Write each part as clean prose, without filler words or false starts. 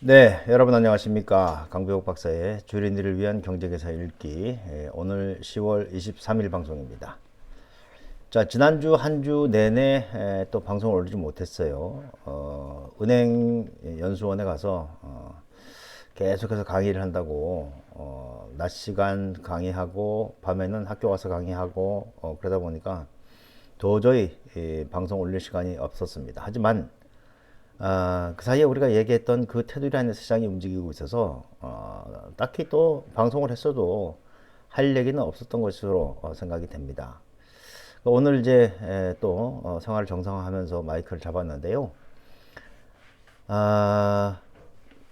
네, 여러분 안녕하십니까. 강배옥 박사의 주린이를 위한 경제계사 읽기. 오늘 10월 23일 방송입니다. 자, 지난주 한 주 내내 또 방송을 올리지 못했어요. 은행 연수원에 가서 계속해서 강의를 한다고 낮 시간 강의하고 밤에는 학교 가서 강의하고 그러다 보니까 도저히 방송 올릴 시간이 없었습니다. 하지만 그 사이에 우리가 얘기했던 그 테두리 안에서 시장이 움직이고 있어서 딱히 또 방송을 했어도 할 얘기는 없었던 것으로 생각이 됩니다. 오늘 이제 또 생활을 정상화하면서 마이크를 잡았는데요. 아,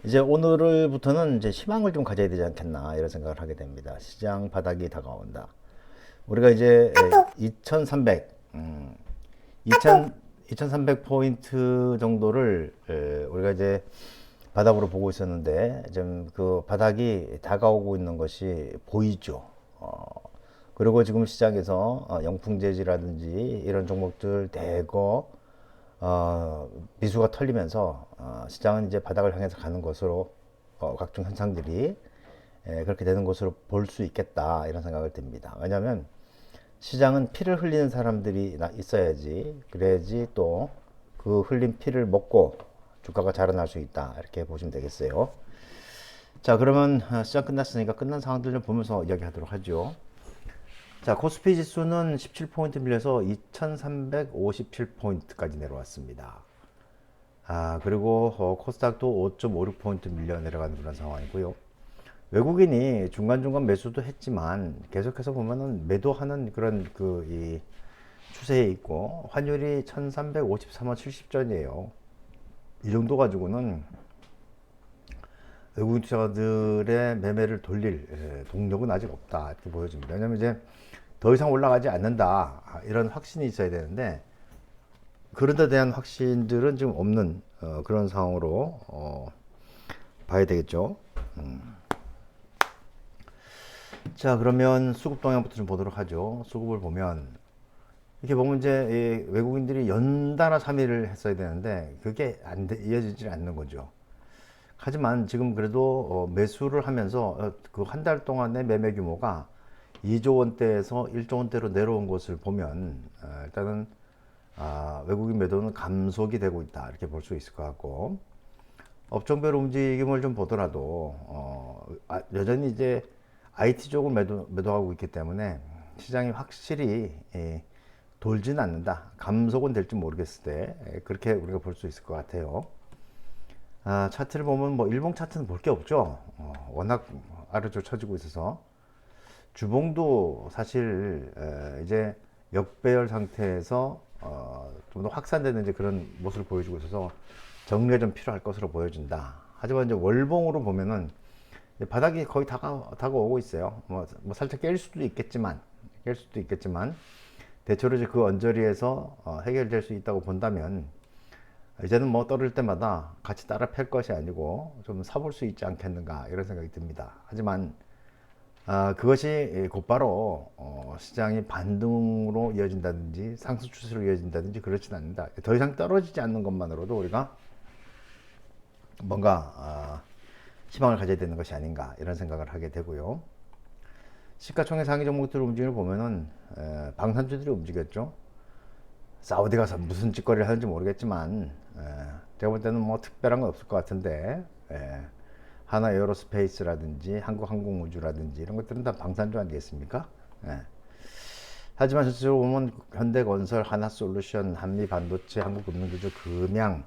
이제 오늘부터는 이제 희망을 좀 가져야 되지 않겠나 이런 생각을 하게 됩니다. 시장 바닥이 다가온다. 우리가 이제 2300, 2300포인트 정도를 우리가 이제 바닥으로 보고 있었는데 좀 그 바닥이 다가오고 있는 것이 보이죠. 그리고 지금 시장에서 영풍재지라든지 이런 종목들 대거 미수가 털리면서 시장은 이제 바닥을 향해서 가는 것으로 각종 현상들이 그렇게 되는 것으로 볼 수 있겠다 이런 생각을 듭니다. 왜냐하면 시장은 피를 흘리는 사람들이 있어야지 그래야지 또 그 흘린 피를 먹고 주가가 자라날 수 있다 이렇게 보시면 되겠어요. 자, 그러면 시장 끝났으니까 끝난 상황들 좀 보면서 이야기하도록 하죠. 자, 코스피 지수는 17포인트 밀려서 2357포인트까지 내려왔습니다. 그리고 코스닥도 5.56포인트 밀려 내려가는 그런 상황이고요. 외국인이 중간중간 매수도 했지만 계속해서 보면은 매도하는 그런 이 추세에 있고 환율이 1353원 70전이에요. 이 정도 가지고는 외국인 투자자들의 매매를 돌릴 동력은 아직 없다 이렇게 보여집니다. 왜냐하면 이제 더 이상 올라가지 않는다 이런 확신이 있어야 되는데 그런 데 대한 확신들은 지금 없는 그런 상황으로 봐야 되겠죠. 자, 그러면 수급 동향부터 좀 보도록 하죠. 수급을 보면 이렇게 보면 이제 외국인들이 연달아 3일을 했어야 되는데 그게 이어지지 않는 거죠. 하지만 지금 그래도 매수를 하면서 그 한 달 동안의 매매 규모가 2조 원대에서 1조 원대로 내려온 것을 보면 일단은 외국인 매도는 감속이 되고 있다 이렇게 볼 수 있을 것 같고, 업종별 움직임을 좀 보더라도 여전히 이제 IT 쪽을 매도하고 있기 때문에 시장이 확실히 돌지는 않는다. 감속은 될지 모르겠을 때 그렇게 우리가 볼 수 있을 것 같아요. 차트를 보면 뭐 일봉 차트는 볼 게 없죠. 워낙 아래쪽 쳐지고 있어서 주봉도 사실 이제 역배열 상태에서 좀 더 확산되는 이제 그런 모습을 보여주고 있어서 정리가 좀 필요할 것으로 보여진다. 하지만 이제 월봉으로 보면은 바닥이 거의 다가오고 있어요. 뭐 살짝 깰 수도 있겠지만 대체로 이제 그 언저리에서 해결될 수 있다고 본다면 이제는 뭐 떨어질 때마다 같이 따라 팰 것이 아니고 좀 사볼 수 있지 않겠는가 이런 생각이 듭니다. 하지만 그것이 곧바로 시장이 반등으로 이어진다든지 상승 추세로 이어진다든지 그렇지는 않는다. 더 이상 떨어지지 않는 것만으로도 우리가 뭔가 희망을 가져야 되는 것이 아닌가 이런 생각을 하게 되고요. 시가총액 상위 종목들 움직임을 보면은 방산주들이 움직였죠. 사우디 가서 무슨 짓거리를 하는지 모르겠지만 제가 볼 때는 뭐 특별한 건 없을 것 같은데 하나 에어로스페이스라든지 한국항공우주라든지 이런 것들은 다 방산주 아니겠습니까? 하지만 실제로 보면 현대건설, 하나솔루션, 한미반도체, 한국금융지주, 금양,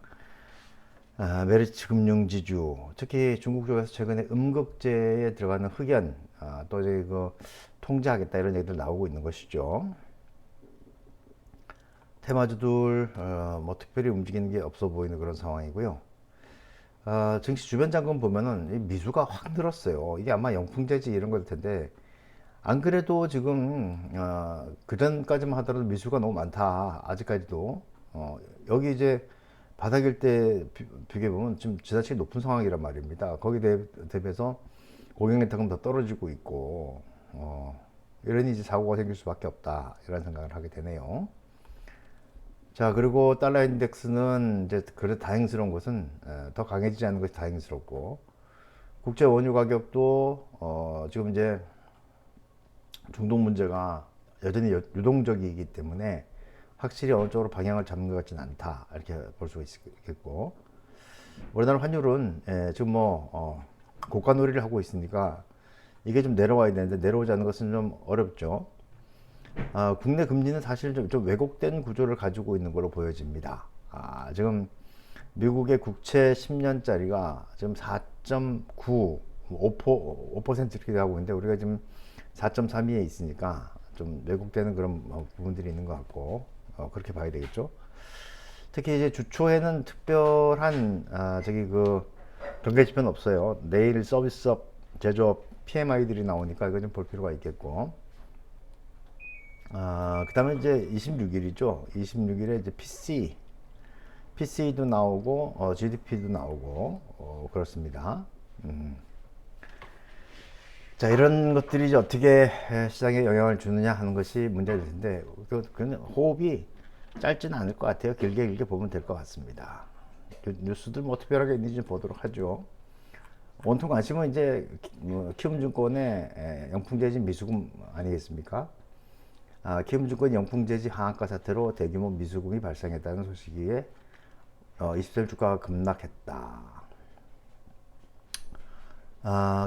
메리츠금융지주, 특히 중국 쪽에서 최근에 음극재에 들어가는 흑연, 또 이제 그 통제하겠다 이런 얘기들 나오고 있는 것이죠. 테마주들 뭐 특별히 움직이는 게 없어 보이는 그런 상황이고요. 증시 주변 잔금 보면은 이 미수가 확 늘었어요. 이게 아마 영풍재지 이런 거일 텐데 안 그래도 지금 그전까지만 하더라도 미수가 너무 많다. 아직까지도 여기 이제 바닥일 때 비교해 보면 지금 지나치게 높은 상황이란 말입니다. 거기 대비해서 고객 렌탈금 더 떨어지고 있고 이러니 이제 사고가 생길 수밖에 없다 이런 생각을 하게 되네요. 자, 그리고 달러 인덱스는 이제 그래 다행스러운 것은 더 강해지지 않는 것이 다행스럽고, 국제 원유 가격도 지금 이제 중동 문제가 여전히 유동적이기 때문에 확실히 어느 쪽으로 방향을 잡는 것 같지는 않다, 이렇게 볼 수가 있겠고, 우리나라 환율은 지금 뭐 고가 놀이를 하고 있으니까 이게 좀 내려와야 되는데 내려오지 않는 것은 좀 어렵죠. 국내 금리는 사실 좀 왜곡된 구조를 가지고 있는 걸로 보여집니다. 지금 미국의 국채 10년짜리가 지금 4.9, 5% 이렇게 하고 있는데 우리가 지금 4.32에 있으니까 좀 왜곡되는 그런 부분들이 있는 것 같고, 그렇게 봐야 되겠죠. 특히 이제 주초에는 특별한 저기 그 경계 지표는 없어요. 내일 서비스업, 제조업, PMI들이 나오니까 이거 좀 볼 필요가 있겠고, 그 다음에 이제 26일이죠. 26일에 이제 PC도 나오고, GDP도 나오고, 그렇습니다. 자, 이런 것들이 이제 어떻게 시장에 영향을 주느냐 하는 것이 문제일 텐데, 그건 호흡이 짧지는 않을 것 같아요. 길게 보면 될 것 같습니다. 뉴스들 뭐 특별하게 있는지 보도록 하죠. 온통 관심은 이제 키움증권의 영풍재지 미수금 아니겠습니까? 키움증권 영풍재지 하한가 사태로 대규모 미수금이 발생했다는 소식에 20일 주가가 급락했다.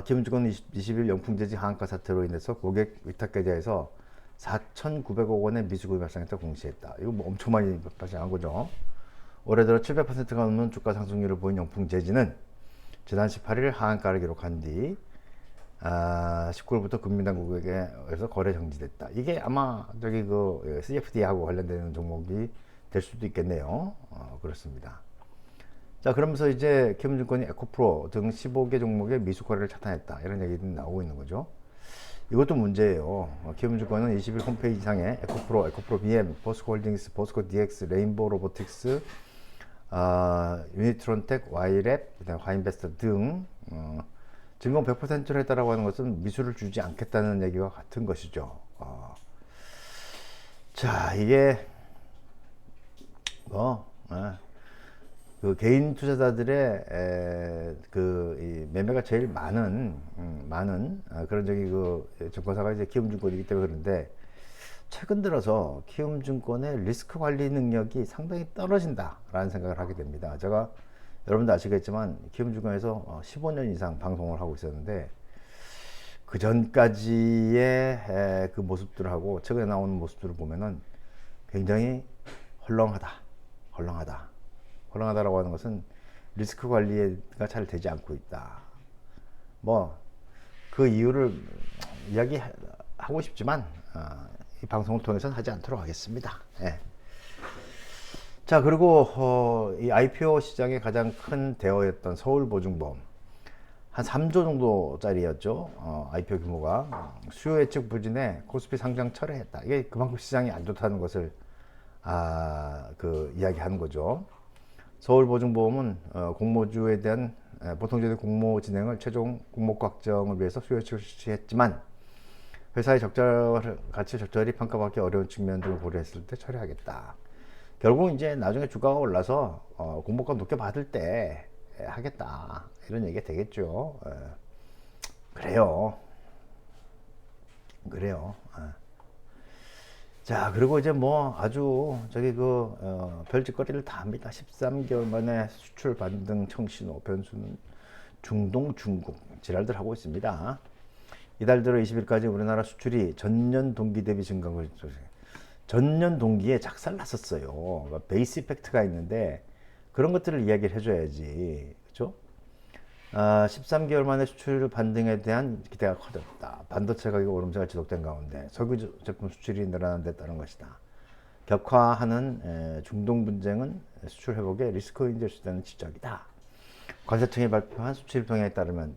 키움증권 20일 영풍재지 하한가 사태로 인해서 고객 위탁 계좌에서 4,900억 원의 미수금이 발생했다고 공시했다. 이거 뭐 엄청 많이 발생한 거죠. 올해 들어 700%가 넘는 주가 상승률을 보인 영풍재지는 지난 18일 하한가를 기록한 뒤 19일부터 금융당국에게서 거래 정지됐다. 이게 아마 저기 그 CFD하고 관련되는 종목이 될 수도 있겠네요. 그렇습니다. 자, 그러면서 이제 키움증권이 에코프로 등 15개 종목의 미수 거래를 차단했다, 이런 얘기들이 나오고 있는 거죠. 이것도 문제예요. 키움증권은 20일 홈페이지상에 에코프로, 에코프로 BM, 포스코홀딩스, 포스코 DX, 레인보우 로보틱스, 유니트론텍, 와이랩, 화인베스트 등 증권 100%를 했다라고 하는 것은 미수를 주지 않겠다는 얘기와 같은 것이죠. 자, 이게 그 개인 투자자들의 이 매매가 제일 많은 그런 저기 그 증권사가 이제 키움증권이기 때문에 그런데, 최근 들어서 키움증권의 리스크 관리 능력이 상당히 떨어진다라는 생각을 하게 됩니다. 제가 여러분도 아시겠지만 키움증권에서 15년 이상 방송을 하고 있었는데, 그 전까지의 그 모습들하고 최근에 나오는 모습들을 보면은 굉장히 헐렁하다라고 하는 것은 리스크 관리가 잘 되지 않고 있다. 뭐 그 이유를 이야기하고 싶지만 이 방송을 통해서는 하지 않도록 하겠습니다. 예. 자, 그리고 이 IPO 시장의 가장 큰 대어였던 서울보증보험, 한 3조 정도짜리였죠. IPO 규모가. 수요 예측 부진에 코스피 상장 철회했다. 이게 그만큼 시장이 안 좋다는 것을 이야기하는 거죠. 서울보증보험은 공모주에 대한 보통제도 공모 진행을 최종 공모가 확정을 위해서 수요 예측을 실시했지만 회사의 가치 적절히 평가받기 어려운 측면 등을 고려했을 때 철회하겠다. 결국 이제 나중에 주가가 올라서 공모가 높게 받을 때 하겠다, 이런 얘기가 되겠죠. 그래요. 자, 그리고 이제 뭐 아주 저기 별짓거리를 다 합니다. 13개월 만에 수출 반등 청신호, 변수는 중동, 중국 지랄들 하고 있습니다. 이달 들어 20일까지 우리나라 수출이 전년 동기 대비 증가한 것이죠. 전년 동기에 작살났었어요. 그러니까 베이스 이펙트가 있는데 그런 것들을 이야기를 해줘야지, 그렇죠? 13개월 만에 수출 반등에 대한 기대가 커졌다. 반도체 가격 오름세가 지속된 가운데 석유 제품 수출이 늘어난 데 따른 것이다. 격화하는 중동 분쟁은 수출 회복에 리스크인이 될 수 있다는 지적이다. 관세청이 발표한 수출 동향에 따르면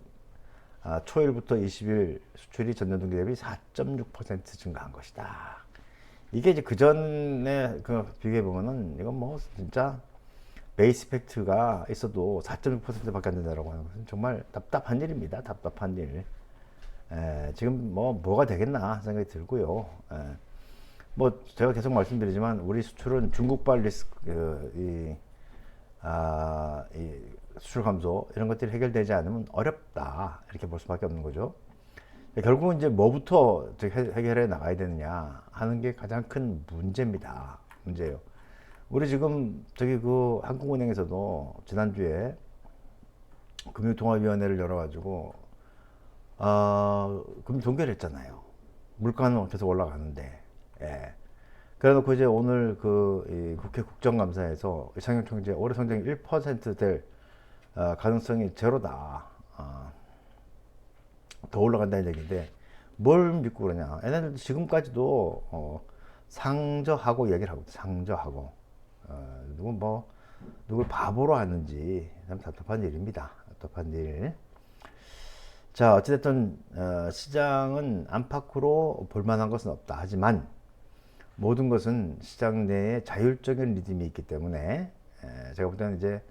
초일부터 20일 수출이 전년 동기 대비 4.6% 증가한 것이다. 이게 이제 그 전에 비교해 보면은 이건 뭐 진짜 베이스 팩트가 있어도 4.6%밖에 안 된다라고 하는 것은 정말 답답한 일입니다. 답답한 일. 지금 뭐가 되겠나 생각이 들고요. 뭐 제가 계속 말씀드리지만 우리 수출은 중국발 리스크 이 수출 감소 이런 것들이 해결되지 않으면 어렵다 이렇게 볼 수밖에 없는 거죠. 결국은 이제 뭐부터 해결해 나가야 되느냐 하는 게 가장 큰 문제입니다. 문제예요. 우리 지금 저기 그 한국은행에서도 지난주에 금융통화위원회를 열어가지고 금리 동결을 했잖아요. 물가는 계속 올라가는데. 예. 그래놓고 이제 오늘 이 국회 국정감사에서 이창용 총재 올해 성장이 1%될 가능성이 제로다. 더 올라간다는 얘기인데 뭘 믿고 그러냐. 얘네들 지금까지도 상저하고 얘기를 하고 상저하고 누굴 바보로 하는지 참 답답한 일입니다. 답답한 일. 자, 어찌됐든 시장은 안팎으로 볼만한 것은 없다. 하지만 모든 것은 시장 내에 자율적인 리듬이 있기 때문에 제가 볼 때는 이제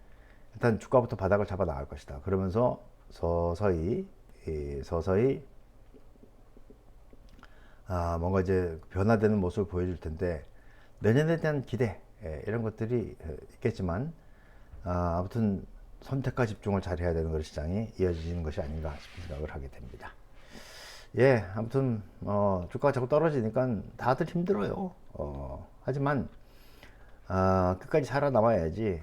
일단 주가부터 바닥을 잡아 나갈 것이다. 그러면서 서서히 뭔가 이제 변화되는 모습을 보여줄 텐데 내년에 대한 기대 이런 것들이 있겠지만 아무튼 선택과 집중을 잘 해야 되는 것이 시장이 이어지는 것이 아닌가 싶은 생각을 하게 됩니다. 예, 아무튼 주가가 자꾸 떨어지니까 다들 힘들어요. 하지만 끝까지 살아남아야지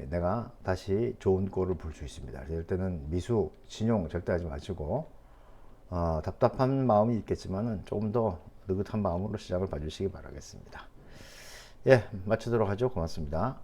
내가 다시 좋은 꼴을 볼 수 있습니다. 이럴 때는 미수, 신용 절대 하지 마시고 답답한 마음이 있겠지만은 조금 더 느긋한 마음으로 시장을 봐주시기 바라겠습니다. 예, 마치도록 하죠. 고맙습니다.